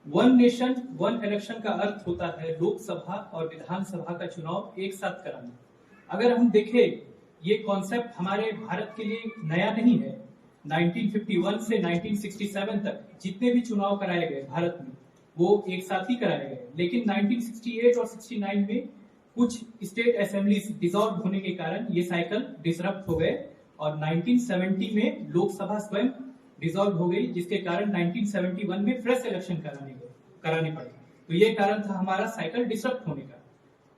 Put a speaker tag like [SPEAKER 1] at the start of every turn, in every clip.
[SPEAKER 1] One nation one election का अर्थ होता है लोकसभा और विधानसभा का चुनाव एक साथ कराना। अगर हम देखें, ये कॉन्सेप्ट हमारे भारत के लिए नया नहीं है। 1951 से 1967 तक जितने भी चुनाव कराए गए भारत में वो एक साथ ही कराए गए, लेकिन 1968 और 69 में कुछ स्टेट असेंबलीज डिसॉल्व होने के कारण ये साइकिल डिसरप्ट हो गए और 1970 में लोकसभा स्वयं डिसॉल्व हो गई, जिसके कारण 1971 में फ्रेश इलेक्शन कराने पड़े। तो ये कारण था हमारा साइकिल डिसरप्ट होने का।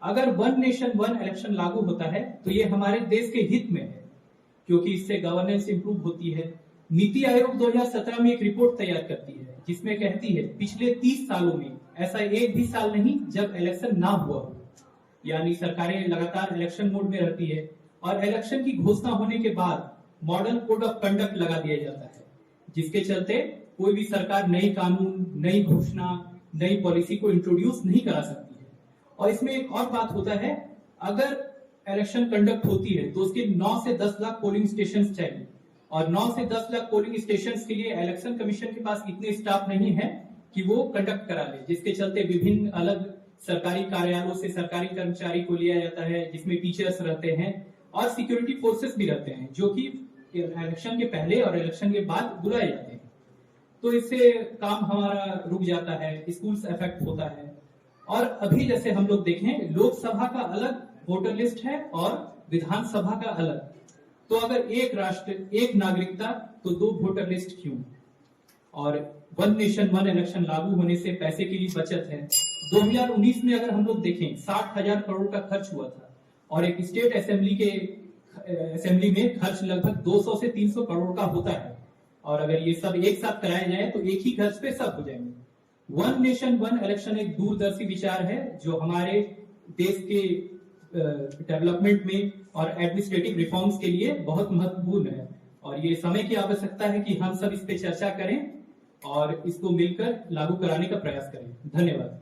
[SPEAKER 1] अगर वन नेशन वन इलेक्शन लागू होता है तो ये हमारे देश के हित में है, क्योंकि इससे गवर्नेंस इंप्रूव होती है। नीति आयोग 2017 में एक रिपोर्ट तैयार करती है जिसमें कहती है पिछले 30 सालों में ऐसा एक भी साल नहीं जब इलेक्शन ना हुआ हो, यानी सरकारें लगातार इलेक्शन मोड में रहती है और इलेक्शन की घोषणा होने के बाद मॉडल कोड ऑफ कंडक्ट लगा दिया जाता है, जिसके चलते कोई भी सरकार नई कानून, नई घोषणा, नई पॉलिसी को इंट्रोड्यूस नहीं करा सकती है। और इसमें एक और बात होता है, अगर इलेक्शन कंडक्ट होती है तो उसके 9 से 10 लाख पोलिंग स्टेशन चाहिए और 9 से 10 लाख पोलिंग स्टेशन के लिए इलेक्शन कमीशन के पास इतने स्टाफ नहीं है कि वो कंडक्ट करा ले, जिसके चलते विभिन्न अलग सरकारी कार्यालयों से सरकारी कर्मचारी को लिया जाता है, जिसमें टीचर्स रहते हैं और सिक्योरिटी फोर्सेस भी रहते हैं, जो कि इलेक्शन के पहले और इलेक्शन के बाद बुलाए जाते हैं। तो इससे काम हमारा रुक जाता है, स्कूल्स अफेक्ट होता है। और अभी जैसे हम लोग देखें, लोकसभा का अलग वोटर लिस्ट है और विधानसभा का अलग। तो अगर एक राष्ट्र एक नागरिकता तो 2 वोटर लिस्ट क्यों? और वन नेशन वन इलेक्शन लागू होने से पैसे की भी बचत है। 2019 में अगर हम लोग देखें 60,000 करोड़ का खर्च हुआ था और एक स्टेट असेंबली में खर्च लगभग 200 से 300 करोड़ का होता है। और अगर ये सब एक साथ कराया जाए तो एक ही खर्च पे सब हो जाएंगे। वन नेशन वन इलेक्शन एक दूरदर्शी विचार है जो हमारे देश के डेवलपमेंट में और एडमिनिस्ट्रेटिव रिफॉर्म्स के लिए बहुत महत्वपूर्ण है। और ये समय की आवश्यकता है कि हम सब इस पे चर्चा करें और इसको मिलकर लागू कराने का प्रयास करें। धन्यवाद।